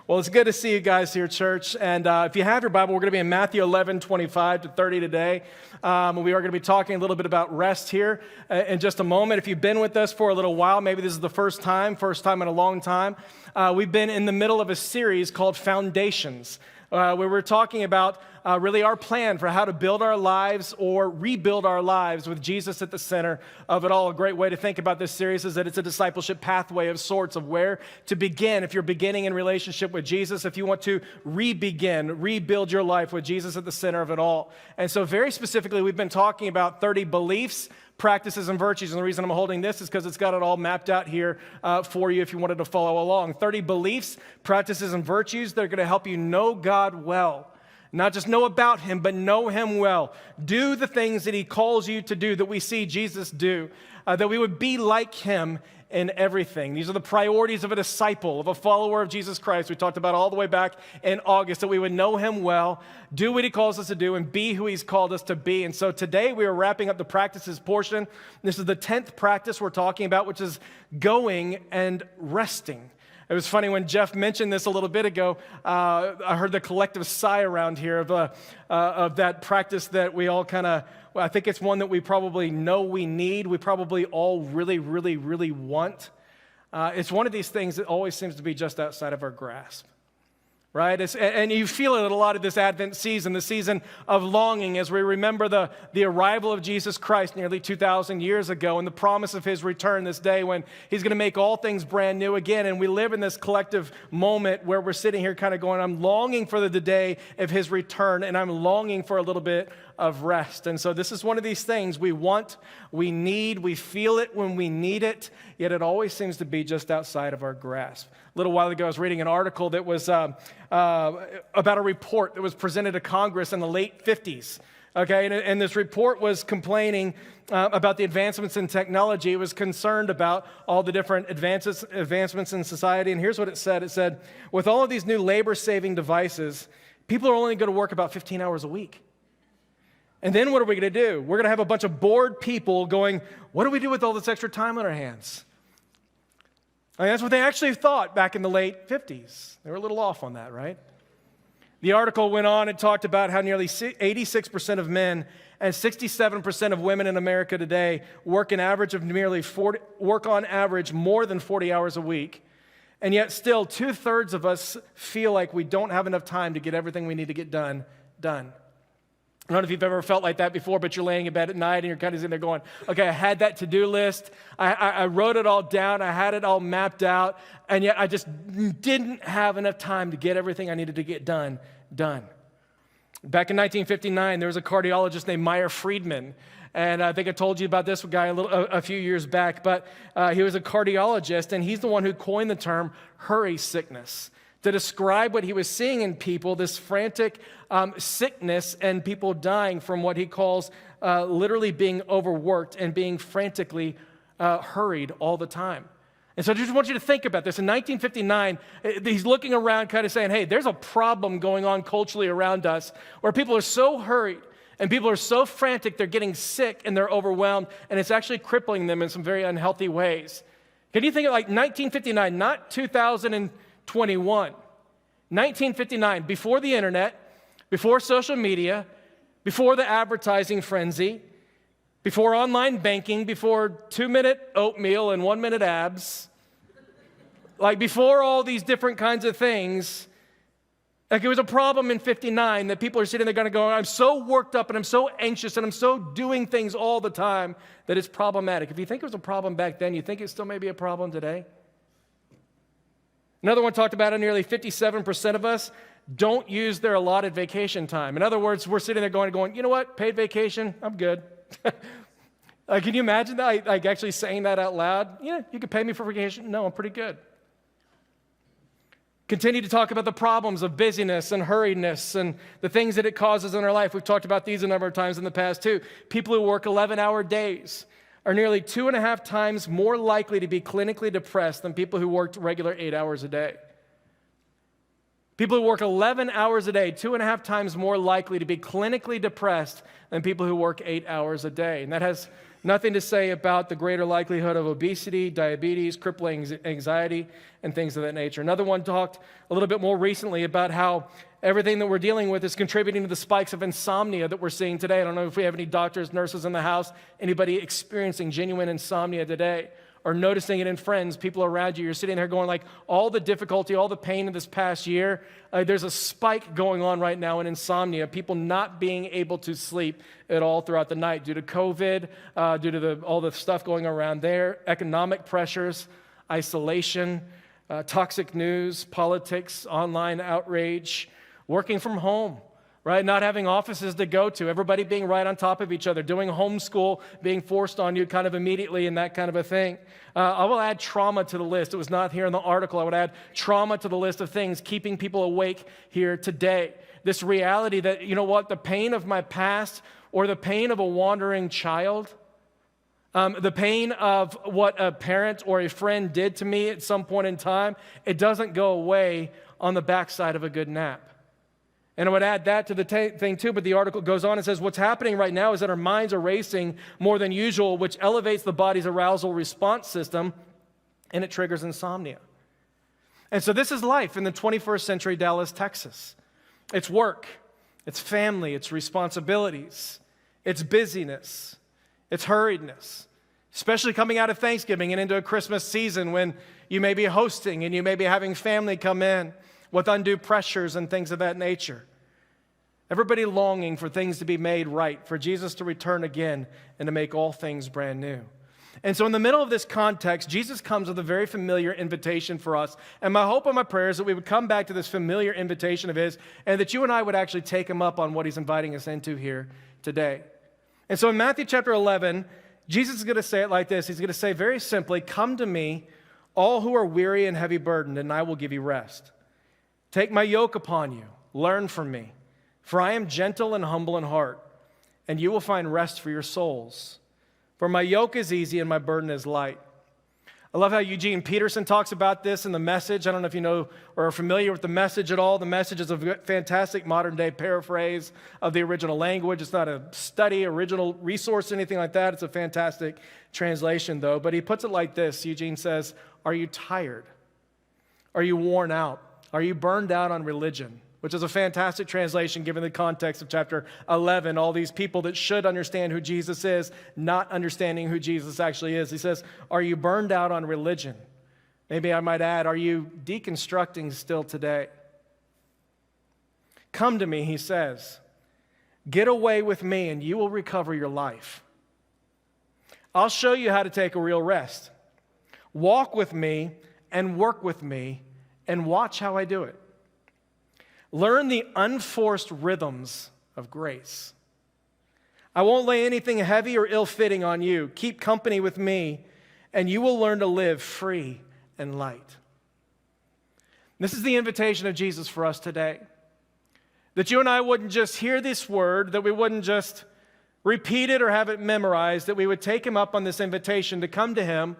Well, it's good to see you guys here, church. And if you have your Bible, we're going to be in Matthew 11:25-30 today. We are going to be talking a little bit about rest here in just a moment. If you've been with us for a little while, maybe this is the first time in a long time, we've been in the middle of a series called Foundations, where we're talking about really our plan for how to build our lives or rebuild our lives with Jesus at the center of it all. A great way to think about this series is that it's a discipleship pathway of sorts of where to begin. If you're beginning in relationship with Jesus, if you want to rebuild your life with Jesus at the center of it all. And so very specifically, we've been talking about 30 beliefs, practices, and virtues. And the reason I'm holding this is because it's got it all mapped out here for you if you wanted to follow along. 30 beliefs, practices, and virtues that are going to help you know God well. Not just know about Him, but know Him well. Do the things that He calls you to do, that we see Jesus do, that we would be like Him in everything. These are the priorities of a disciple, of a follower of Jesus Christ. We talked about all the way back in August, that we would know Him well, do what He calls us to do, and be who He's called us to be. And so today we are wrapping up the practices portion. This is the 10th practice we're talking about, which is going and resting. It was funny when Jeff mentioned this a little bit ago. I heard the collective sigh around here of that practice that we all kind of, I think it's one that we probably know we need. We probably all really, really, really want. It's one of these things that always seems to be just outside of our grasp. Right? And you feel it a lot of this Advent season, the season of longing, as we remember the arrival of Jesus Christ nearly 2,000 years ago and the promise of His return this day when He's going to make all things brand new again. And we live in this collective moment where we're sitting here kind of going, I'm longing for the day of His return, and I'm longing for a little bit of rest. And so this is one of these things we want, we need, we feel it when we need it, yet it always seems to be just outside of our grasp. A little while ago, I was reading an article that was about a report that was presented to Congress in the late 50s. Okay, and this report was complaining about the advancements in technology. It was concerned about all the different advancements in society. And here's what it said. It said, with all of these new labor-saving devices, people are only going to work about 15 hours a week. And then what are we going to do? We're going to have a bunch of bored people going, what do we do with all this extra time on our hands? I mean, that's what they actually thought back in the late 50s. They were a little off on that, right? The article went on and talked about how nearly 86% of men and 67% of women in America today work on average more than 40 hours a week. And yet still 2/3 of us feel like we don't have enough time to get everything we need to get done. I don't know if you've ever felt like that before, but you're laying in bed at night and you're kind of sitting there going, okay, I had that to-do list. I wrote it all down. I had it all mapped out. And yet I just didn't have enough time to get everything I needed to get done. Back in 1959, there was a cardiologist named Meyer Friedman. And I think I told you about this guy a few years back. But he was a cardiologist, and he's the one who coined the term hurry sickness, to describe what he was seeing in people, this frantic sickness and people dying from what he calls literally being overworked and being frantically hurried all the time. And so I just want you to think about this. In 1959, he's looking around kind of saying, hey, there's a problem going on culturally around us where people are so hurried and people are so frantic, they're getting sick and they're overwhelmed, and it's actually crippling them in some very unhealthy ways. Can you think of like 1959, not 2021, 1959, before the internet, before social media, before the advertising frenzy, before online banking, before 2-minute oatmeal and 1-minute abs, like before all these different kinds of things, like it was a problem in 59 that people are sitting there going to go, I'm so worked up and I'm so anxious and I'm so doing things all the time that it's problematic. If you think it was a problem back then, you think it still may be a problem today? Another one talked about how nearly 57% of us don't use their allotted vacation time. In other words, we're sitting there going, you know what, paid vacation, I'm good. Can you imagine that? Like actually saying that out loud? Yeah, you could pay me for vacation. No, I'm pretty good. Continue to talk about the problems of busyness and hurriedness and the things that it causes in our life. We've talked about these a number of times in the past too. People who work 11-hour days are nearly 2.5 times more likely to be clinically depressed than people who worked regular 8 hours a day. People who work 11 hours a day, 2.5 times more likely to be clinically depressed than people who work 8 hours a day. And that has Nothing to say about the greater likelihood of obesity, diabetes, crippling anxiety, and things of that nature. Another one talked a little bit more recently about how everything that we're dealing with is contributing to the spikes of insomnia that we're seeing today. I don't know if we have any doctors, nurses in the house, anybody experiencing genuine insomnia today or noticing it in friends, people around you. You're sitting there going like, all the difficulty, all the pain in this past year, there's a spike going on right now in insomnia, people not being able to sleep at all throughout the night due to COVID, due to all the stuff going around there, economic pressures, isolation, toxic news, politics, online outrage, working from home, right? Not having offices to go to, everybody being right on top of each other, doing homeschool, being forced on you kind of immediately and that kind of a thing. I will add trauma to the list. It was not here in the article. I would add trauma to the list of things keeping people awake here today. This reality that, you know what, the pain of my past or the pain of a wandering child, the pain of what a parent or a friend did to me at some point in time, it doesn't go away on the backside of a good nap. And I would add that to the thing too, but the article goes on and says, what's happening right now is that our minds are racing more than usual, which elevates the body's arousal response system, and it triggers insomnia. And so this is life in the 21st century Dallas, Texas. It's work, it's family, it's responsibilities, it's busyness, it's hurriedness, especially coming out of Thanksgiving and into a Christmas season when you may be hosting and you may be having family come in with undue pressures and things of that nature. Everybody longing for things to be made right, for Jesus to return again and to make all things brand new. And so in the middle of this context, Jesus comes with a very familiar invitation for us. And my hope and my prayer is that we would come back to this familiar invitation of his and that you and I would actually take him up on what he's inviting us into here today. And so in Matthew chapter 11, Jesus is going to say it like this. He's going to say very simply, "Come to me, all who are weary and heavy burdened, and I will give you rest. Take my yoke upon you, learn from me, for I am gentle and humble in heart, and you will find rest for your souls. For my yoke is easy and my burden is light." I love how Eugene Peterson talks about this in The Message. I don't know if you know or are familiar with The Message at all. The Message is a fantastic modern-day paraphrase of the original language. It's not a study, original resource, anything like that. It's a fantastic translation, though. But he puts it like this. Eugene says, "Are you tired? Are you worn out? Are you burned out on religion?" Which is a fantastic translation given the context of chapter 11. All these people that should understand who Jesus is, not understanding who Jesus actually is. He says, "Are you burned out on religion?" Maybe I might add, are you deconstructing still today? "Come to me," he says. "Get away with me and you will recover your life. I'll show you how to take a real rest. Walk with me and work with me and watch how I do it. Learn the unforced rhythms of grace. I won't lay anything heavy or ill-fitting on you. Keep company with me, and you will learn to live free and light." This is the invitation of Jesus for us today. That you and I wouldn't just hear this word, that we wouldn't just repeat it or have it memorized, that we would take him up on this invitation to come to him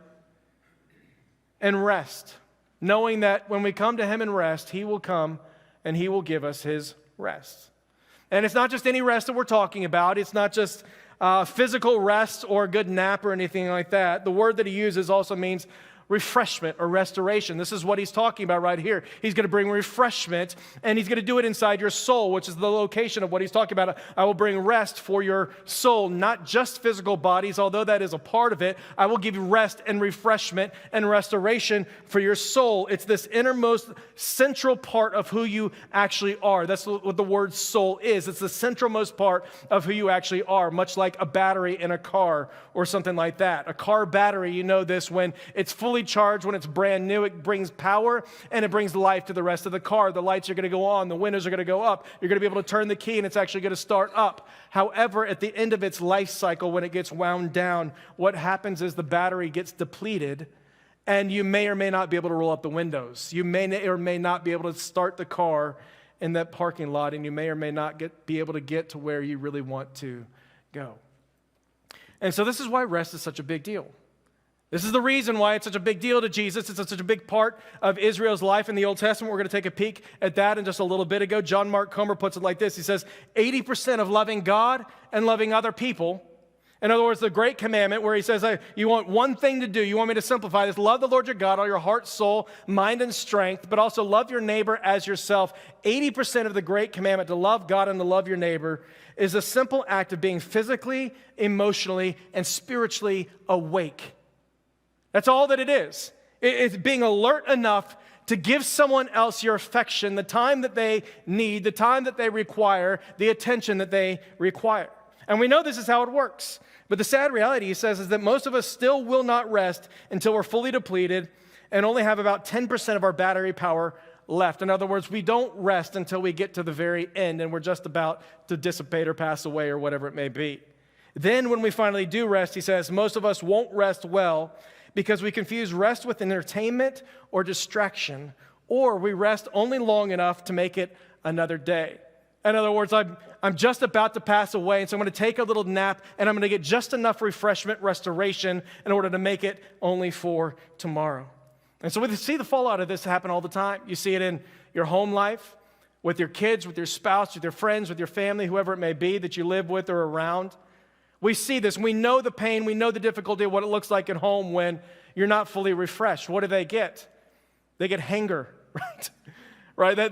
and rest, knowing that when we come to him and rest, he will come and he will give us his rest. And it's not just any rest that we're talking about. It's not just physical rest or a good nap or anything like that. The word that he uses also means refreshment or restoration. This is what he's talking about right here. He's going to bring refreshment, and he's going to do it inside your soul, which is the location of what he's talking about. I will bring rest for your soul, not just physical bodies, although that is a part of it. I will give you rest and refreshment and restoration for your soul. It's this innermost central part of who you actually are. That's what the word soul is. It's the centralmost part of who you actually are, much like a battery in a car or something like that. A car battery, you know this, when it's fully charged, when it's brand new, it brings power and it brings life to the rest of the car. The lights are going to go on, the windows are going to go up, you're going to be able to turn the key and it's actually going to start up. However, at the end of its life cycle, when it gets wound down, what happens is the battery gets depleted and you may or may not be able to roll up the windows. You may or may not be able to start the car in that parking lot, and you may or may not be able to get to where you really want to go. And so this is why rest is such a big deal. This is the reason why it's such a big deal to Jesus. It's such a big part of Israel's life in the Old Testament. We're going to take a peek at that in just a little bit ago. John Mark Comer puts it like this. He says, 80% of loving God and loving other people In other words, the great commandment where he says, you want one thing to do. You want me to simplify this. Love the Lord your God, all your heart, soul, mind, and strength, but also love your neighbor as yourself. 80% of the great commandment to love God and to love your neighbor is a simple act of being physically, emotionally, and spiritually awake. That's all that it is. It's being alert enough to give someone else your affection, the time that they need, the time that they require, the attention that they require. And we know this is how it works. But the sad reality, he says, is that most of us still will not rest until we're fully depleted and only have about 10% of our battery power left. In other words, we don't rest until we get to the very end and we're just about to dissipate or pass away or whatever it may be. Then when we finally do rest, he says, most of us won't rest well because we confuse rest with entertainment or distraction, or we rest only long enough to make it another day. In other words, I'm just about to pass away, and so I'm going to take a little nap, and I'm going to get just enough refreshment, restoration, in order to make it only for tomorrow. And so we see the fallout of this happen all the time. You see it in your home life, with your kids, with your spouse, with your friends, with your family, whoever it may be that you live with or around. We see this. We know the pain. We know the difficulty of what it looks like at home when you're not fully refreshed. What do? They get hanger, right? Right? They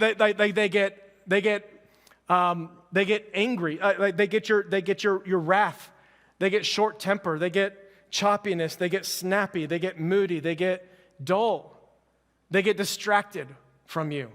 get angry. They get your wrath. They get short temper. They get choppiness. They get snappy. They get moody. They get dull. They get distracted from you.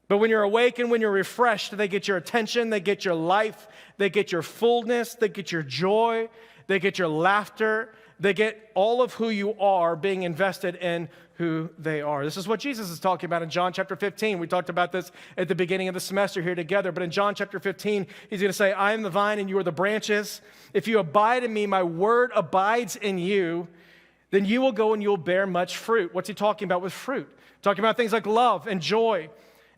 But when you're awake and when you're refreshed, they get your attention. They get your life. They get your fullness. They get your joy. They get your laughter. They get all of who you are being invested in who they are. This is what Jesus is talking about in John chapter 15. We talked about this at the beginning of the semester here together. But in John chapter 15, he's going to say, I am the vine and you are the branches. If you abide in me, my word abides in you, then you will go and you will bear much fruit. What's he talking about with fruit? Talking about things like love and joy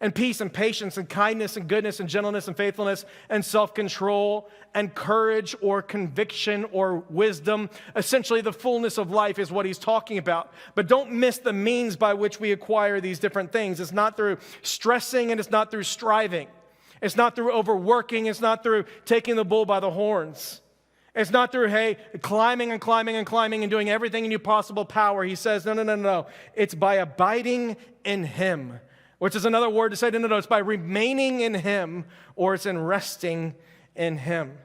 and peace and patience and kindness and goodness and gentleness and faithfulness and self-control and courage or conviction or wisdom. Essentially, the fullness of life is what he's talking about. But don't miss the means by which we acquire these different things. It's not through stressing and it's not through striving. It's not through overworking. It's not through taking the bull by the horns. It's not through, climbing and climbing and climbing and doing everything in your possible power. He says, no. It's by abiding in him. Which is another word to say, no, it's by remaining in him, or it's in resting in him.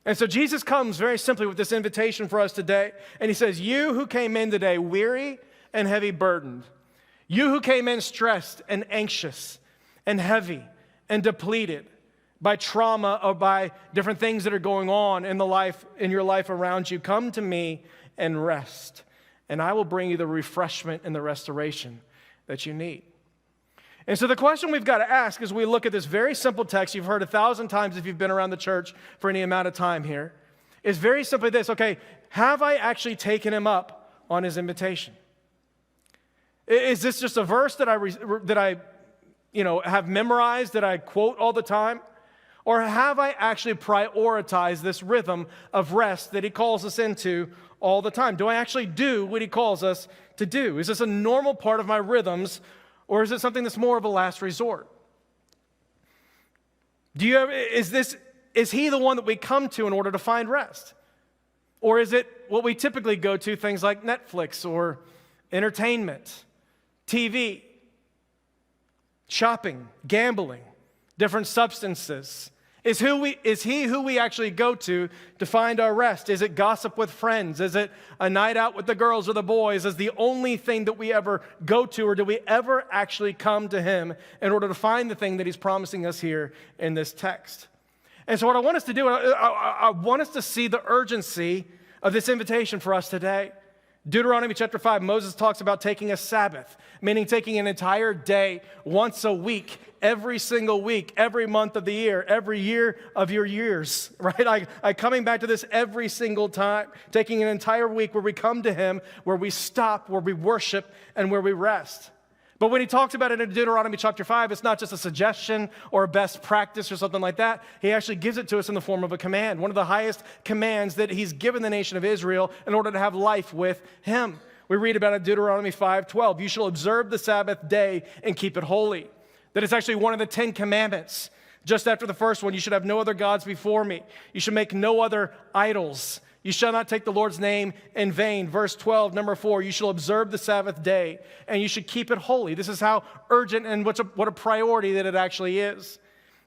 And so Jesus comes very simply with this invitation for us today, and he says, you who came in today weary and heavy burdened, you who came in stressed and anxious and heavy and depleted by trauma or by different things that are going on in your life around you, come to me and rest, and I will bring you the refreshment and the restoration that you need. And so the question we've got to ask as we look at this very simple text you've heard 1,000 times if you've been around the church for any amount of time here, is very simply this, have I actually taken him up on his invitation? Is this just a verse that I have memorized, that I quote all the time? Or have I actually prioritized this rhythm of rest that he calls us into all the time? Do I actually do what he calls us to do? Is this a normal part of my rhythms, or is it something that's more of a last resort? Is he the one that we come to in order to find rest? Or is it what we typically go to, things like Netflix or entertainment, TV, shopping, gambling, different substances? Is he who we actually go to find our rest? Is it gossip with friends? Is it a night out with the girls or the boys? Is the only thing that we ever go to, or do we ever actually come to him in order to find the thing that he's promising us here in this text? And so what I want us to do, I want us to see the urgency of this invitation for us today. Deuteronomy chapter 5, Moses talks about taking a Sabbath, meaning taking an entire day once a week, every single week, every month of the year, every year of your years, right? I coming back to this every single time, taking an entire week where we come to him, where we stop, where we worship, and where we rest. But when he talks about it in Deuteronomy chapter 5, it's not just a suggestion or a best practice or something like that. He actually gives it to us in the form of a command, one of the highest commands that he's given the nation of Israel in order to have life with him. We read about it in Deuteronomy 5:12. You shall observe the Sabbath day and keep it holy. That it's actually one of the 10 commandments Just after the first one, you should have no other gods before me. You should make no other idols. You shall not take the Lord's name in vain. Verse 12, number 4, you shall observe the Sabbath day, and you should keep it holy. This is how urgent and what a priority that it actually is.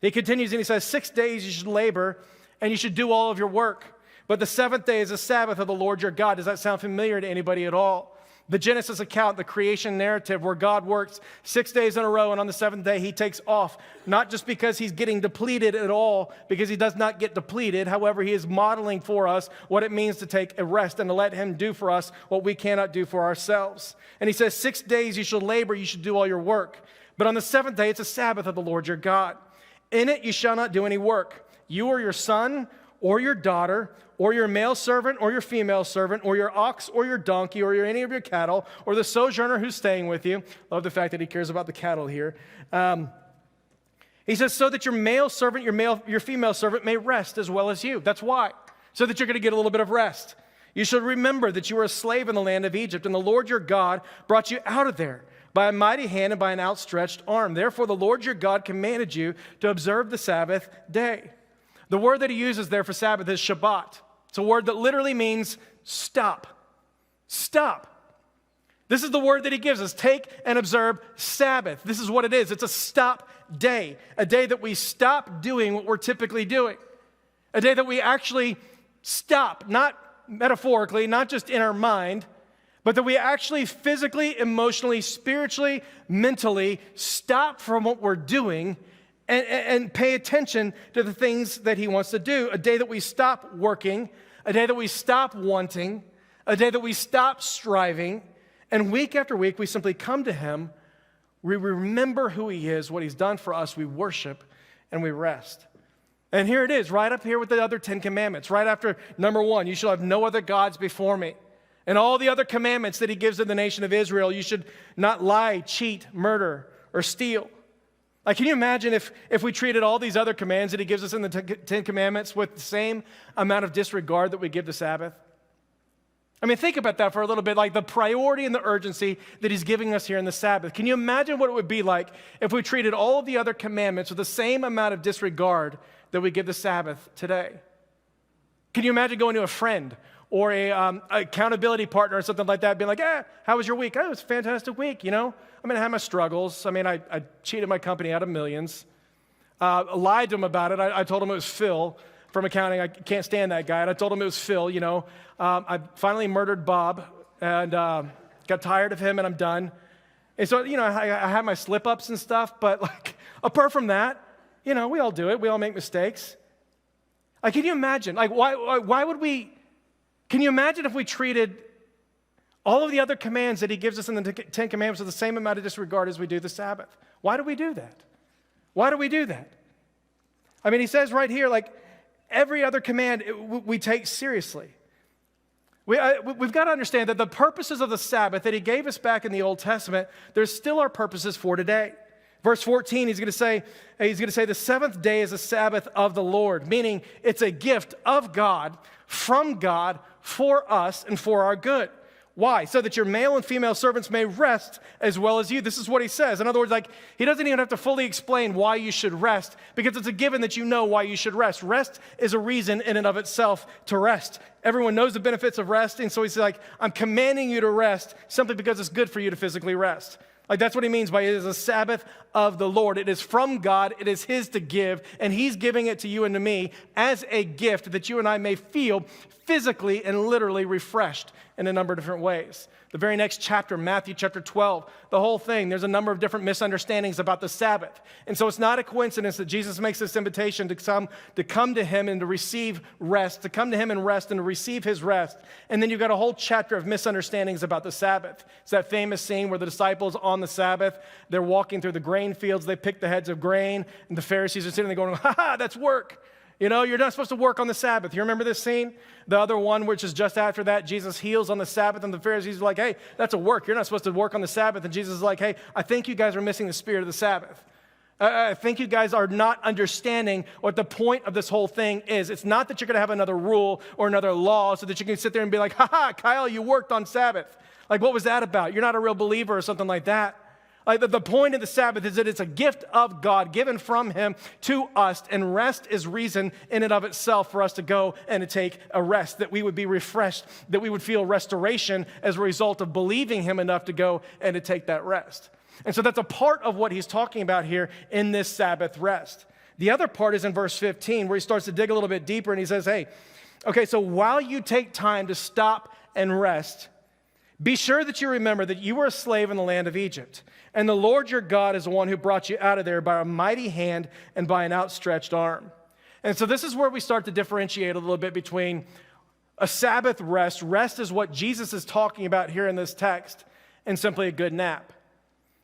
He continues and he says, 6 days you should labor, and you should do all of your work. But the seventh day is the Sabbath of the Lord your God. Does that sound familiar to anybody at all? The Genesis account, the creation narrative where God works 6 days in a row, and on the seventh day he takes off, not just because he's getting depleted at all, because he does not get depleted. However, he is modeling for us what it means to take a rest and to let him do for us what we cannot do for ourselves. And he says, 6 days you shall labor, you should do all your work. But on the seventh day, it's a Sabbath of the Lord your God. In it you shall not do any work, you or your son or your daughter, or your male servant, or your female servant, or your ox, or your donkey, or any of your cattle, or the sojourner who's staying with you. Love the fact that he cares about the cattle here. He says, so that your male servant, your female servant may rest as well as you. That's why. So that you're going to get a little bit of rest. You should remember that you were a slave in the land of Egypt, and the Lord your God brought you out of there by a mighty hand and by an outstretched arm. Therefore, the Lord your God commanded you to observe the Sabbath day. The word that he uses there for Sabbath is Shabbat. It's a word that literally means stop. Stop. This is the word that he gives us. Take and observe Sabbath. This is what it is. It's a stop day. A day that we stop doing what we're typically doing. A day that we actually stop, not metaphorically, not just in our mind, but that we actually physically, emotionally, spiritually, mentally stop from what we're doing and pay attention to the things that he wants to do. A day that we stop working, a day that we stop wanting, a day that we stop striving, and week after week we simply come to him, we remember who he is, what he's done for us, we worship, and we rest. And here it is, right up here with the other 10 commandments, right after number 1, you shall have no other gods before me. And all the other commandments that he gives to the nation of Israel, you should not lie, cheat, murder, or steal. Like, can you imagine if we treated all these other commands that he gives us in the 10 Commandments with the same amount of disregard that we give the Sabbath? I mean, think about that for a little bit, like the priority and the urgency that he's giving us here in the Sabbath. Can you imagine what it would be like if we treated all of the other commandments with the same amount of disregard that we give the Sabbath today? Can you imagine going to a friend or a accountability partner or something like that, being like, how was your week? Oh, it was a fantastic week, you know? I mean, I had my struggles. I mean, I cheated my company out of millions. Lied to him about it. I told him it was Phil from accounting. I can't stand that guy. And I told him it was Phil, you know. I finally murdered Bob and got tired of him, and I'm done. And so, you know, I had my slip-ups and stuff, but like, apart from that, you know, we all do it. We all make mistakes. Like, can you imagine? Like, why would we? Can you imagine if we treated all of the other commands that he gives us in the 10 Commandments with the same amount of disregard as we do the Sabbath? Why do we do that? Why do we do that? I mean, he says right here, like, every other command we take seriously. We've got to understand that the purposes of the Sabbath that he gave us back in the Old Testament, there's still our purposes for today. Verse 14, he's going to say, the seventh day is a Sabbath of the Lord, meaning it's a gift of God, from God, for us, and for our good. Why? So that your male and female servants may rest as well as you. This is what he says. In other words, like, he doesn't even have to fully explain why you should rest, because it's a given that you know why you should rest. Rest is a reason in and of itself to rest. Everyone knows the benefits of resting, so he's like, I'm commanding you to rest simply because it's good for you to physically rest. Like, that's what he means by it is a Sabbath of the Lord. It is from God. It is his to give, and he's giving it to you and to me as a gift that you and I may feel physically and literally refreshed in a number of different ways. The very next chapter, Matthew chapter 12, the whole thing, there's a number of different misunderstandings about the Sabbath. And so it's not a coincidence that Jesus makes this invitation to come to him and to receive rest, to come to him and rest and to receive his rest. And then you've got a whole chapter of misunderstandings about the Sabbath. It's that famous scene where the disciples on the Sabbath, they're walking through the grain fields, they pick the heads of grain, and the Pharisees are sitting there going, that's work. You know, you're not supposed to work on the Sabbath. You remember this scene? The other one, which is just after that, Jesus heals on the Sabbath, and the Pharisees are like, hey, that's a work. You're not supposed to work on the Sabbath. And Jesus is like, hey, I think you guys are missing the spirit of the Sabbath. I think you guys are not understanding what the point of this whole thing is. It's not that you're going to have another rule or another law so that you can sit there and be like, Kyle, you worked on Sabbath. Like, what was that about? You're not a real believer or something like that. Like the point of the Sabbath is that it's a gift of God given from him to us, and rest is reason in and of itself for us to go and to take a rest, that we would be refreshed, that we would feel restoration as a result of believing him enough to go and to take that rest. And so that's a part of what he's talking about here in this Sabbath rest. The other part is in verse 15, where he starts to dig a little bit deeper, and he says, hey, okay, so while you take time to stop and rest, be sure that you remember that you were a slave in the land of Egypt, and the Lord your God is the one who brought you out of there by a mighty hand and by an outstretched arm. And so this is where we start to differentiate a little bit between a Sabbath rest. Rest is what Jesus is talking about here in this text, and simply a good nap.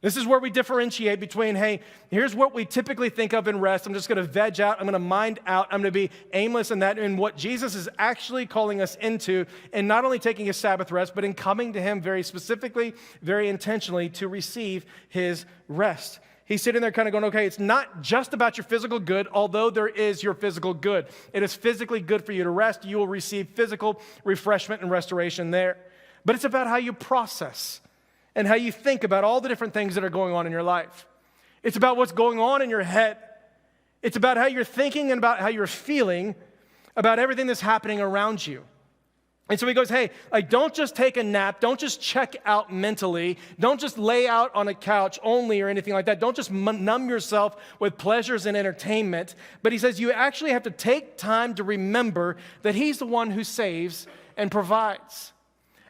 This is where we differentiate between, hey, here's what we typically think of in rest. I'm just going to veg out. I'm going to mind out. I'm going to be aimless in that. And what Jesus is actually calling us into, and not only taking a Sabbath rest, but in coming to him very specifically, very intentionally to receive his rest. He's sitting there kind of going, okay, it's not just about your physical good, although there is your physical good. It is physically good for you to rest. You will receive physical refreshment and restoration there. But it's about how you process and how you think about all the different things that are going on in your life. It's about what's going on in your head. It's about how you're thinking and about how you're feeling about everything that's happening around you. And so he goes, hey, like, don't just take a nap. Don't just check out mentally. Don't just lay out on a couch only or anything like that. Don't just numb yourself with pleasures and entertainment. But he says you actually have to take time to remember that he's the one who saves and provides.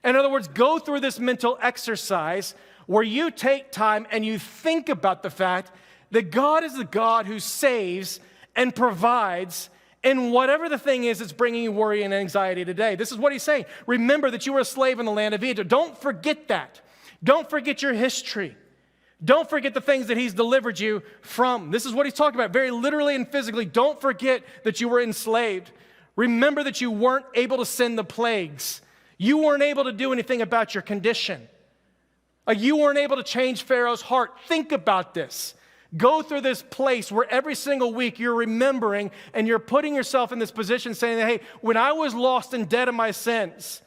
In other words, go through this mental exercise where you take time and you think about the fact that God is the God who saves and provides in whatever the thing is that's bringing you worry and anxiety today. This is what he's saying. Remember that you were a slave in the land of Egypt. Don't forget that. Don't forget your history. Don't forget the things that he's delivered you from. This is what he's talking about, very literally and physically. Don't forget that you were enslaved. Remember that you weren't able to send the plagues. You weren't able to do anything about your condition. You weren't able to change Pharaoh's heart. Think about this. Go through this place where every single week you're remembering and you're putting yourself in this position saying, hey, when I was lost and dead in my sins,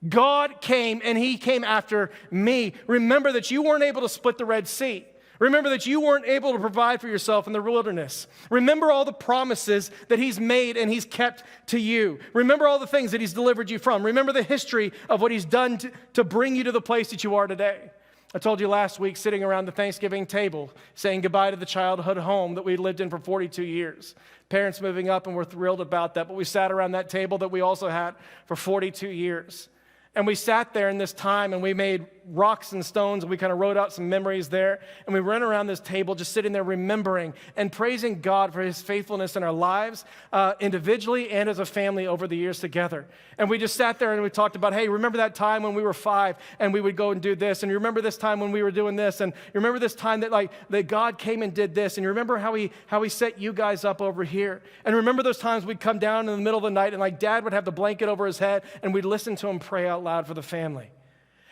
God came and he came after me. Remember that you weren't able to split the Red Sea. Remember that you weren't able to provide for yourself in the wilderness. Remember all the promises that he's made and he's kept to you. Remember all the things that he's delivered you from. Remember the history of what he's done to bring you to the place that you are today. I told you last week, sitting around the Thanksgiving table, saying goodbye to the childhood home that we lived in for 42 years. Parents moving up, and we're thrilled about that. But we sat around that table that we also had for 42 years. And we sat there in this time and we made rocks and stones and we kind of wrote out some memories there. And we ran around this table just sitting there remembering and praising God for his faithfulness in our lives, individually and as a family over the years together. And we just sat there and we talked about, hey, remember that time when we were 5 and we would go and do this? And you remember this time when we were doing this? And you remember this time that God came and did this? And you remember how he set you guys up over here? And remember those times we'd come down in the middle of the night and Dad would have the blanket over his head and we'd listen to him pray out loud for the family.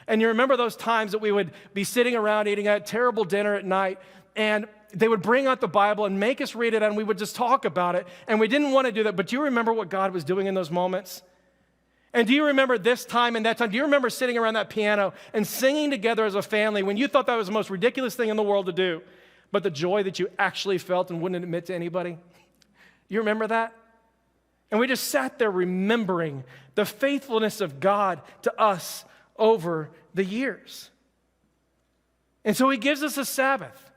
And you remember those times that we would be sitting around eating a terrible dinner at night and they would bring out the Bible and make us read it and we would just talk about it. And we didn't want to do that, but do you remember what God was doing in those moments? And do you remember this time and that time? Do you remember sitting around that piano and singing together as a family when you thought that was the most ridiculous thing in the world to do, but the joy that you actually felt and wouldn't admit to anybody? You remember that? And we just sat there remembering the faithfulness of God to us over the years. And so he gives us a Sabbath.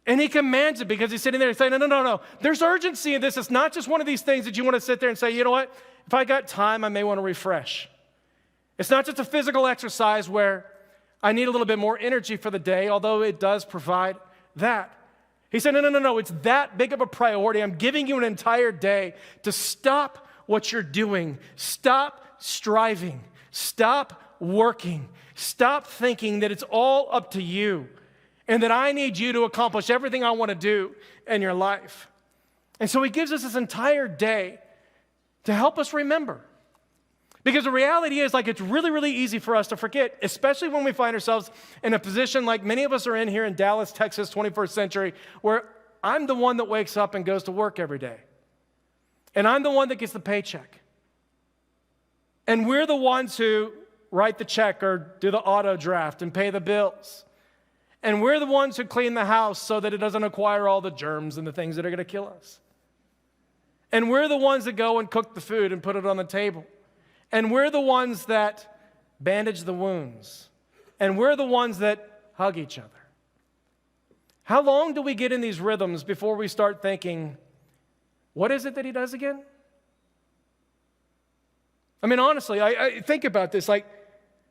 And he commands it because he's sitting there saying, no. There's urgency in this. It's not just one of these things that you want to sit there and say, you know what? If I got time, I may want to refresh. It's not just a physical exercise where I need a little bit more energy for the day, although it does provide that. He said, no, it's that big of a priority. I'm giving you an entire day to stop what you're doing. Stop striving. Stop working. Stop thinking that it's all up to you and that I need you to accomplish everything I want to do in your life. And so he gives us this entire day to help us remember. Because the reality is, it's really, really easy for us to forget, especially when we find ourselves in a position like many of us are in here in Dallas, Texas, 21st century, where I'm the one that wakes up and goes to work every day. And I'm the one that gets the paycheck. And we're the ones who write the check or do the auto draft and pay the bills. And we're the ones who clean the house so that it doesn't acquire all the germs and the things that are going to kill us. And we're the ones that go and cook the food and put it on the table. And we're the ones that bandage the wounds. And we're the ones that hug each other. How long do we get in these rhythms before we start thinking, what is it that he does again? I mean, honestly, I think about this. Like,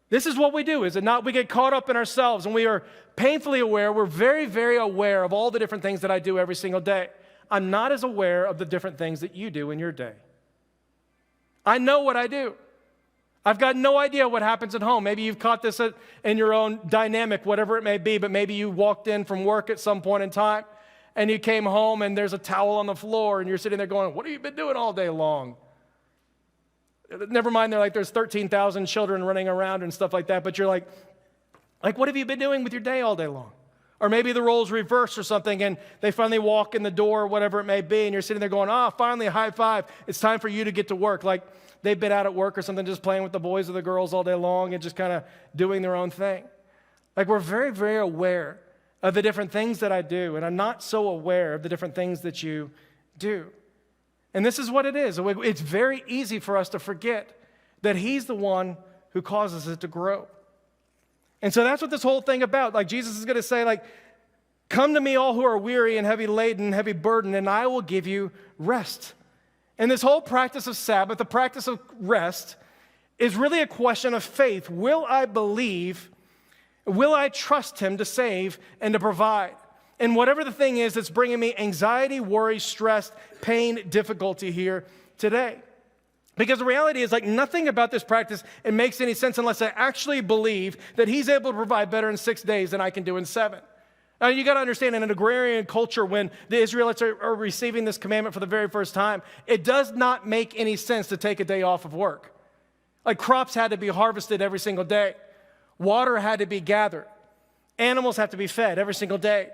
this is what we do, is it not? We get caught up in ourselves, and we are painfully aware. We're very, very aware of all the different things that I do every single day. I'm not as aware of the different things that you do in your day. I know what I do. I've got no idea what happens at home. Maybe you've caught this in your own dynamic, whatever it may be, but maybe you walked in from work at some point in time, and you came home, and there's a towel on the floor, and you're sitting there going, what have you been doing all day long? Never mind, there's 13,000 children running around and stuff like that, but you're like, what have you been doing with your day all day long? Or maybe the roles reverse or something, and they finally walk in the door, or whatever it may be, and you're sitting there going, finally, a high five. It's time for you to get to work. Like they've been out at work or something, just playing with the boys or the girls all day long and just kind of doing their own thing. Like, we're very, very aware of the different things that I do, and I'm not so aware of the different things that you do. And this is what it is. It's very easy for us to forget that he's the one who causes it to grow. And so that's what this whole thing about. Like, Jesus is going to say, like, come to me all who are weary and heavy laden, heavy burdened, and I will give you rest. And this whole practice of Sabbath, the practice of rest, is really a question of faith. Will I believe? Will I trust him to save and to provide? And whatever the thing is that's bringing me anxiety, worry, stress, pain, difficulty here today. Because the reality is, like, nothing about this practice, it makes any sense unless I actually believe that he's able to provide better in 6 days than I can do in 7. Now, you got to understand, in an agrarian culture, when the Israelites are receiving this commandment for the very first time, it does not make any sense to take a day off of work. Like, crops had to be harvested every single day. Water had to be gathered. Animals have to be fed every single day.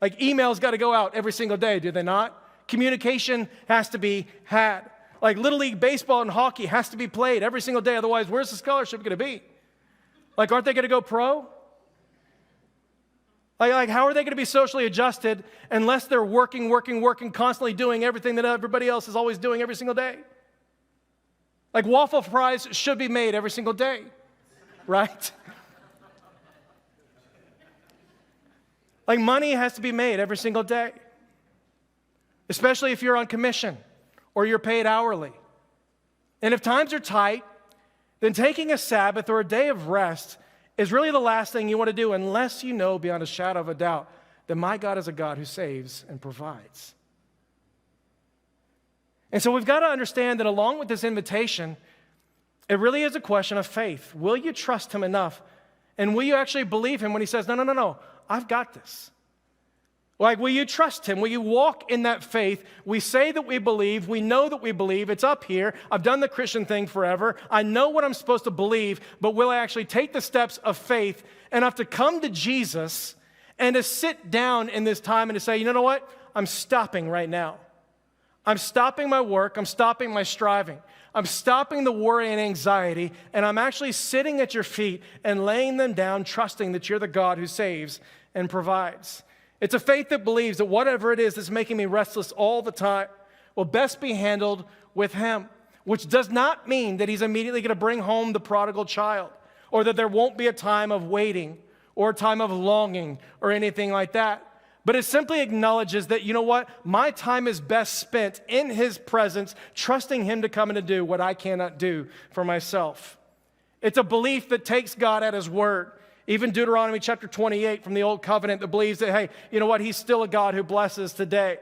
Like, emails got to go out every single day, do they not? Communication has to be had. Like, Little League baseball and hockey has to be played every single day. Otherwise, where's the scholarship going to be? Like, aren't they going to go pro? Like, how are they going to be socially adjusted unless they're working, constantly doing everything that everybody else is always doing every single day? Like, waffle fries should be made every single day, right? Like, money has to be made every single day, especially if you're on commission or you're paid hourly. And if times are tight, then taking a Sabbath or a day of rest is really the last thing you want to do, unless you know beyond a shadow of a doubt that my God is a God who saves and provides. And so we've got to understand that along with this invitation, it really is a question of faith. Will you trust him enough? And will you actually believe him when he says, no, I've got this? Like, will you trust him? Will you walk in that faith? We say that we believe. We know that we believe. It's up here. I've done the Christian thing forever. I know what I'm supposed to believe, but will I actually take the steps of faith enough to come to Jesus and to sit down in this time and to say, you know what? I'm stopping right now. I'm stopping my work. I'm stopping my striving. I'm stopping the worry and anxiety, and I'm actually sitting at your feet and laying them down, trusting that you're the God who saves and provides. It's a faith that believes that whatever it is that's making me restless all the time will best be handled with him, which does not mean that he's immediately going to bring home the prodigal child, or that there won't be a time of waiting or a time of longing or anything like that. But it simply acknowledges that, you know what, my time is best spent in his presence, trusting him to come and to do what I cannot do for myself. It's a belief that takes God at his word. Even Deuteronomy chapter 28 from the Old Covenant that believes that, hey, you know what, he's still a God who blesses today.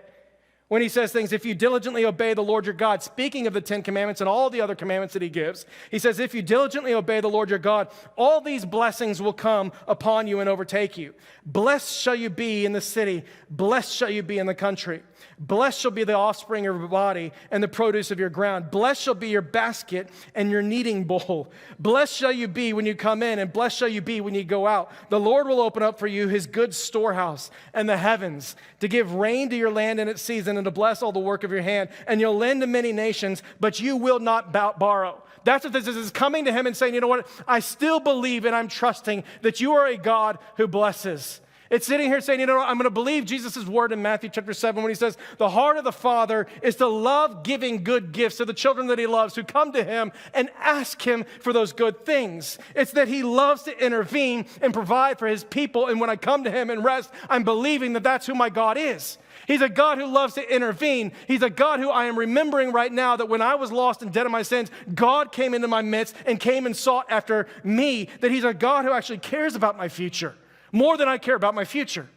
When he says things, if you diligently obey the Lord your God, speaking of the 10 commandments and all the other commandments that he gives, he says, if you diligently obey the Lord your God, all these blessings will come upon you and overtake you. Blessed shall you be in the city. Blessed shall you be in the country. Blessed shall be the offspring of your body and the produce of your ground. Blessed shall be your basket and your kneading bowl. Blessed shall you be when you come in, and blessed shall you be when you go out. The Lord will open up for you his good storehouse and the heavens to give rain to your land in its season and to bless all the work of your hand. And you'll lend to many nations, but you will not borrow. That's what this is coming to him and saying, you know what, I still believe and I'm trusting that you are a God who blesses. It's sitting here saying, you know, I'm going to believe Jesus' word in Matthew chapter 7 when he says, the heart of the Father is to love giving good gifts to the children that he loves who come to him and ask him for those good things. It's that he loves to intervene and provide for his people. And when I come to him and rest, I'm believing that that's who my God is. He's a God who loves to intervene. He's a God who I am remembering right now that when I was lost and dead in my sins, God came into my midst and came and sought after me. That he's a God who actually cares about my future more than I care about my future.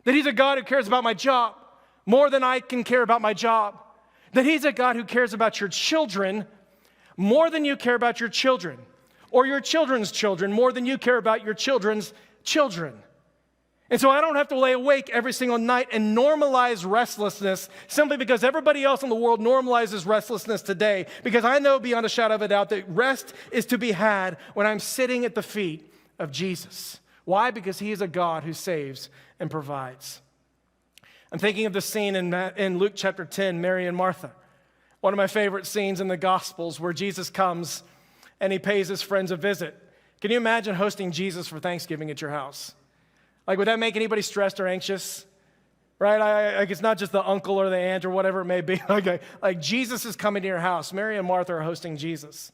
That he's a God who cares about my job more than I can care about my job. That he's a God who cares about your children more than you care about your children. Or your children's children more than you care about your children's children. And so I don't have to lay awake every single night and normalize restlessness simply because everybody else in the world normalizes restlessness today. Because I know beyond a shadow of a doubt that rest is to be had when I'm sitting at the feet of Jesus. Why? Because he is a God who saves and provides. I'm thinking of the scene in Luke chapter 10, Mary and Martha. One of my favorite scenes in the Gospels where Jesus comes and he pays his friends a visit. Can you imagine hosting Jesus for Thanksgiving at your house? Like, would that make anybody stressed or anxious? Right? Like it's not just the uncle or the aunt or whatever it may be. Like Jesus is coming to your house. Mary and Martha are hosting Jesus.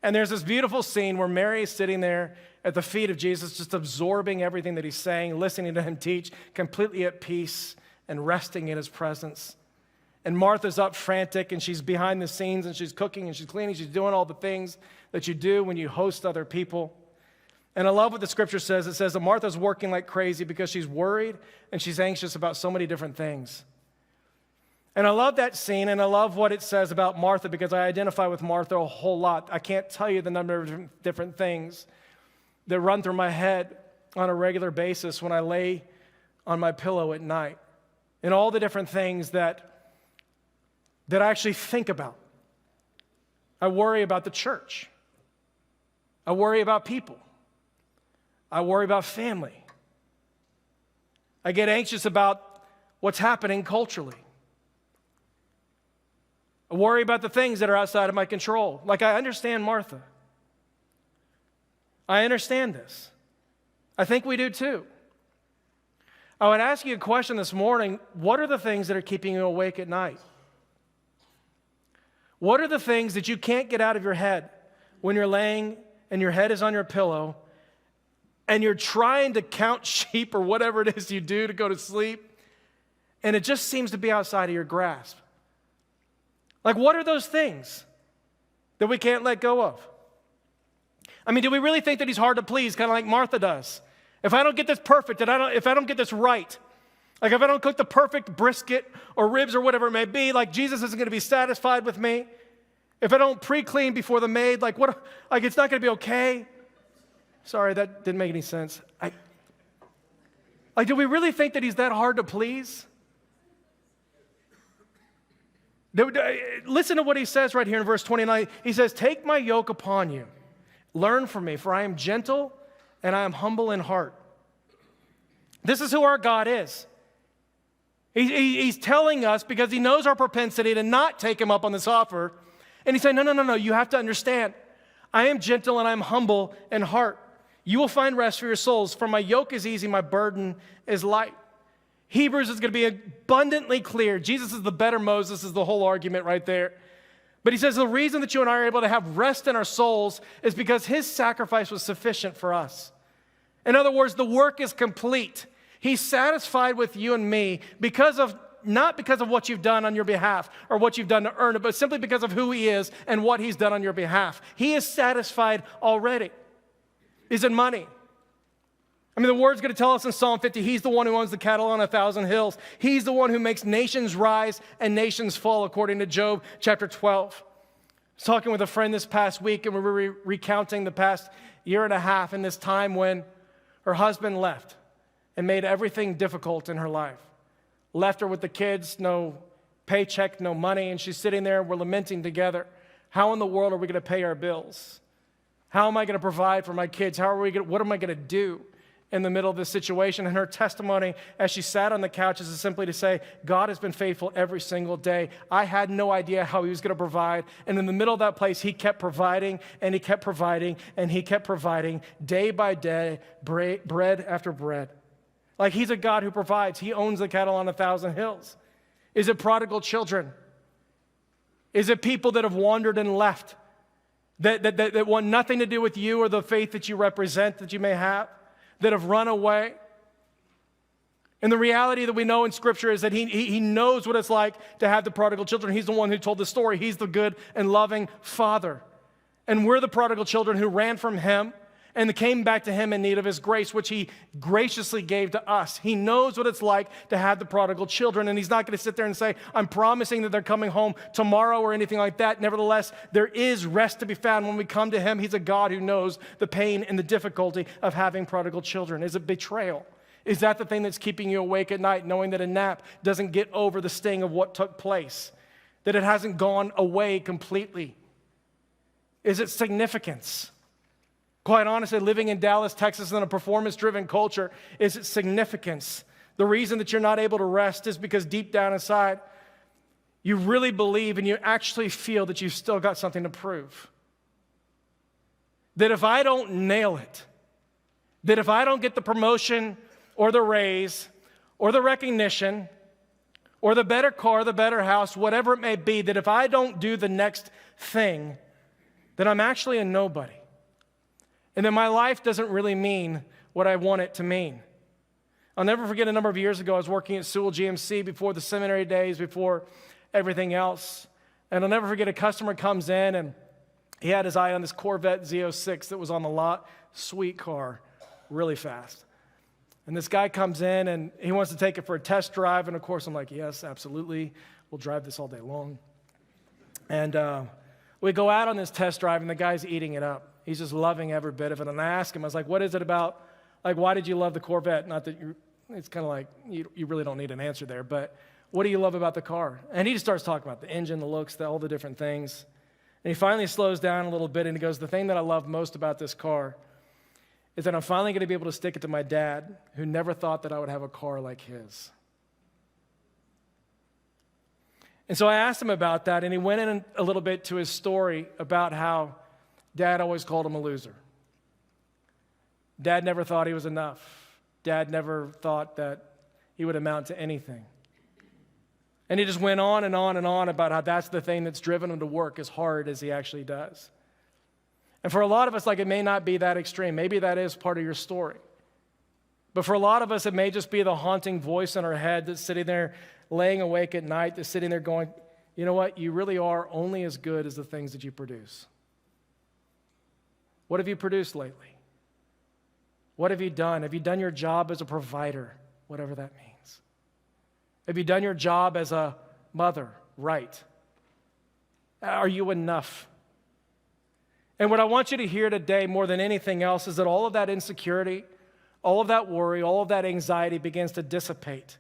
And there's this beautiful scene where Mary is sitting there at the feet of Jesus, just absorbing everything that he's saying, listening to him teach, completely at peace and resting in his presence. And Martha's up frantic, and she's behind the scenes, and she's cooking, and she's cleaning, she's doing all the things that you do when you host other people. And I love what the scripture says. It says that Martha's working like crazy because she's worried and she's anxious about so many different things. And I love that scene, and I love what it says about Martha because I identify with Martha a whole lot. I can't tell you the number of different things that run through my head on a regular basis when I lay on my pillow at night, and all the different things that I actually think about. I worry about the church. I worry about people. I worry about family. I get anxious about what's happening culturally. I worry about the things that are outside of my control. Like, I understand Martha. I understand this. I think we do too. I would ask you a question this morning. What are the things that are keeping you awake at night? What are the things that you can't get out of your head when you're laying and your head is on your pillow and you're trying to count sheep or whatever it is you do to go to sleep, and it just seems to be outside of your grasp? Like, what are those things that we can't let go of? I mean, do we really think that he's hard to please, kind of like Martha does? If I don't get this perfect, if I don't get this right, like if I don't cook the perfect brisket or ribs or whatever it may be, like Jesus isn't going to be satisfied with me. If I don't pre-clean before the maid, like it's not going to be okay. Sorry, that didn't make any sense. Do we really think that he's that hard to please? Listen to what he says right here in verse 29. He says, "Take my yoke upon you. Learn from me, for I am gentle and I am humble in heart." This is who our God is. He's telling us because he knows our propensity to not take him up on this offer. And he's saying, no, you have to understand. I am gentle and I'm humble in heart. You will find rest for your souls, for my yoke is easy, my burden is light. Hebrews is going to be abundantly clear. Jesus is the better Moses is the whole argument right there. But he says the reason that you and I are able to have rest in our souls is because his sacrifice was sufficient for us. In other words, the work is complete. He's satisfied with you and me not because of what you've done on your behalf or what you've done to earn it, but simply because of who he is and what he's done on your behalf. He is satisfied already. Is it money? I mean, the word's going to tell us in Psalm 50, he's the one who owns the cattle on 1,000 hills. He's the one who makes nations rise and nations fall, according to Job chapter 12. I was talking with a friend this past week, and we were recounting the past year and a half in this time when her husband left and made everything difficult in her life. Left her with the kids, no paycheck, no money, and she's sitting there, we're lamenting together. How in the world are we going to pay our bills? How am I going to provide for my kids? What am I going to do in the middle of this situation? And her testimony as she sat on the couch is simply to say, God has been faithful every single day. I had no idea how he was going to provide. And in the middle of that place, he kept providing, and he kept providing, and he kept providing day by day, bread after bread. Like he's a God who provides. He owns the cattle on 1,000 hills. Is it prodigal children? Is it people that have wandered and left, that want nothing to do with you or the faith that you represent, that you may have, that have run away? And the reality that we know in Scripture is that he knows what it's like to have the prodigal children. He's the one who told the story. He's the good and loving Father. And we're the prodigal children who ran from him and came back to him in need of his grace, which he graciously gave to us. He knows what it's like to have the prodigal children, and he's not going to sit there and say, I'm promising that they're coming home tomorrow or anything like that. Nevertheless, there is rest to be found when we come to him. He's a God who knows the pain and the difficulty of having prodigal children. Is it betrayal? Is that the thing that's keeping you awake at night, knowing that a nap doesn't get over the sting of what took place, that it hasn't gone away completely? Is it significance? Quite honestly, living in Dallas, Texas, in a performance-driven culture, is it significance? The reason that you're not able to rest is because deep down inside, you really believe and you actually feel that you've still got something to prove. That if I don't nail it, that if I don't get the promotion or the raise or the recognition or the better car, the better house, whatever it may be, that if I don't do the next thing, that I'm actually a nobody. And that my life doesn't really mean what I want it to mean. I'll never forget a number of years ago, I was working at Sewell GMC before the seminary days, before everything else. And I'll never forget a customer comes in and he had his eye on this Corvette Z06 that was on the lot. Sweet car, really fast. And this guy comes in and he wants to take it for a test drive. And of course, I'm like, yes, absolutely. We'll drive this all day long. And we go out on this test drive and the guy's eating it up. He's just loving every bit of it. And I asked him, I was like, what is it about? Like, why did you love the Corvette? Not that it's kind of like, you really don't need an answer there, but what do you love about the car? And he just starts talking about the engine, the looks, all the different things. And he finally slows down a little bit and he goes, the thing that I love most about this car is that I'm finally going to be able to stick it to my dad, who never thought that I would have a car like his. And so I asked him about that, and he went in a little bit to his story about how Dad always called him a loser. Dad never thought he was enough. Dad never thought that he would amount to anything. And he just went on and on and on about how that's the thing that's driven him to work as hard as he actually does. And for a lot of us, like, it may not be that extreme. Maybe that is part of your story. But for a lot of us, it may just be the haunting voice in our head that's sitting there laying awake at night, that's sitting there going, you know what? You really are only as good as the things that you produce. What have you produced lately? What have you done? Have you done your job as a provider, whatever that means? Have you done your job as a mother right? Are you enough? And what I want you to hear today more than anything else is that all of that insecurity, all of that worry, all of that anxiety begins to dissipate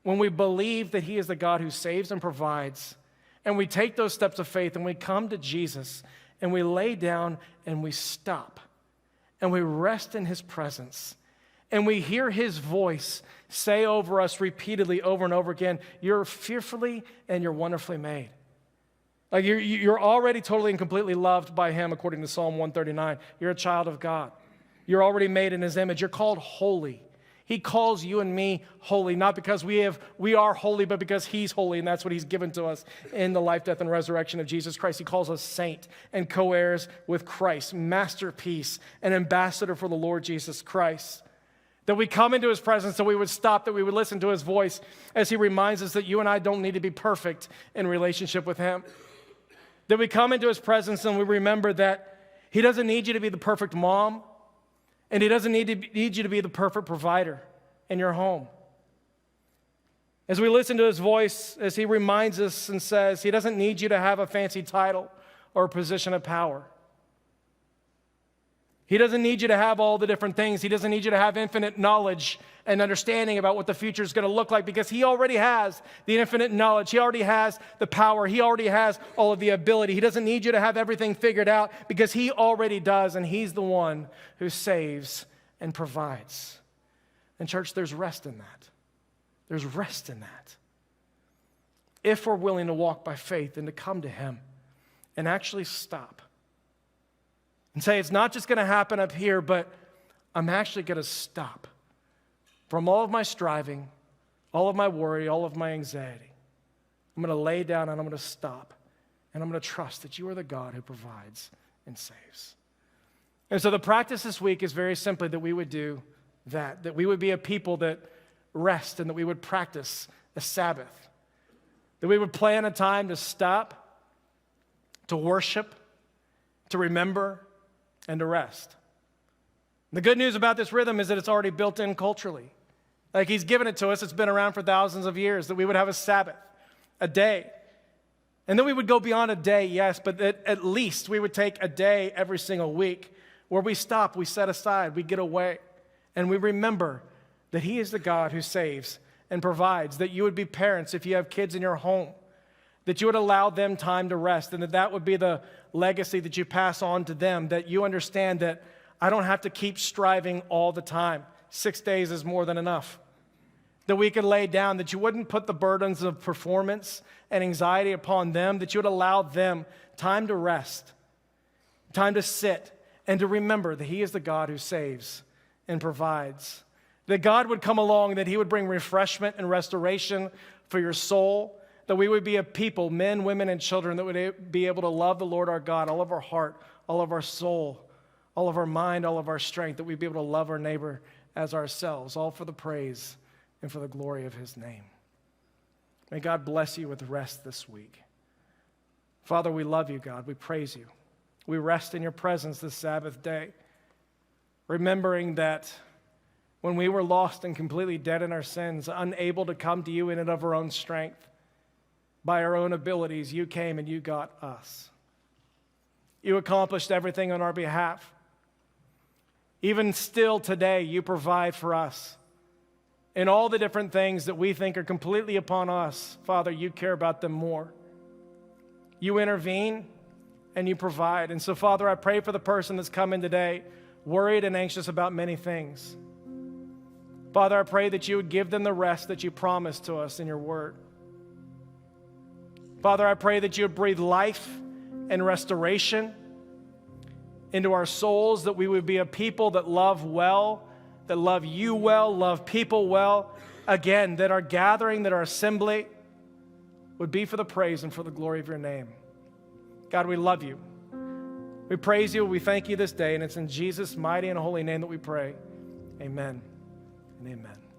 when we believe that he is the God who saves and provides, and we take those steps of faith and we come to Jesus and we lay down and we stop and we rest in his presence and we hear his voice say over us repeatedly over and over again, you're fearfully and you're wonderfully made. Like you're already totally and completely loved by him according to Psalm 139. You're a child of God. You're already made in his image. You're called holy. He calls you and me holy, not because we are holy, but because he's holy, and that's what he's given to us in the life, death, and resurrection of Jesus Christ. He calls us saint and co-heirs with Christ, masterpiece, and ambassador for the Lord Jesus Christ. That we come into his presence, that we would stop, that we would listen to his voice as he reminds us that you and I don't need to be perfect in relationship with him. That we come into his presence and we remember that he doesn't need you to be the perfect mom, and he doesn't need you to be the perfect provider in your home. As we listen to his voice, as he reminds us and says, he doesn't need you to have a fancy title or a position of power. He doesn't need you to have all the different things. He doesn't need you to have infinite knowledge and understanding about what the future is going to look like, because he already has the infinite knowledge. He already has the power. He already has all of the ability. He doesn't need you to have everything figured out, because he already does, and he's the one who saves and provides. And church, there's rest in that. There's rest in that. If we're willing to walk by faith and to come to him and actually stop and say, it's not just going to happen up here, but I'm actually going to stop. from all of my striving, all of my worry, all of my anxiety. I'm going to lay down and I'm going to stop. And I'm going to trust that you are the God who provides and saves. And so the practice this week is very simply that we would do that we would be a people that rest and that we would practice a Sabbath, that we would plan a time to stop, to worship, to remember, and to rest. The good news about this rhythm is that it's already built in culturally. Like he's given it to us. It's been around for thousands of years, that we would have a Sabbath, a day. And then we would go beyond a day, yes, but at least we would take a day every single week where we stop, we set aside, we get away, and we remember that he is the God who saves and provides, that you would be parents if you have kids in your home, that you would allow them time to rest, and that would be the legacy that you pass on to them, that you understand that I don't have to keep striving all the time. 6 days is more than enough. That we could lay down, that you wouldn't put the burdens of performance and anxiety upon them, that you would allow them time to rest, time to sit, and to remember that he is the God who saves and provides. That God would come along, that he would bring refreshment and restoration for your soul, that we would be a people, men, women, and children, that would be able to love the Lord our God, all of our heart, all of our soul, all of our mind, all of our strength, that we'd be able to love our neighbor as ourselves, all for the praise and for the glory of his name. May God bless you with rest this week. Father, we love you, God. We praise you. We rest in your presence this Sabbath day, remembering that when we were lost and completely dead in our sins, unable to come to you in and of our own strength, by our own abilities, you came and you got us. You accomplished everything on our behalf. Even still today, you provide for us. In all the different things that we think are completely upon us, Father, you care about them more. You intervene and you provide. And so, Father, I pray for the person that's come in today, worried and anxious about many things. Father, I pray that you would give them the rest that you promised to us in your word. Father, I pray that you would breathe life and restoration into our souls, that we would be a people that love well, that love you well, love people well. Again, that our gathering, that our assembly would be for the praise and for the glory of your name. God, we love you. We praise you. We thank you this day, and it's in Jesus' mighty and holy name that we pray. Amen and amen.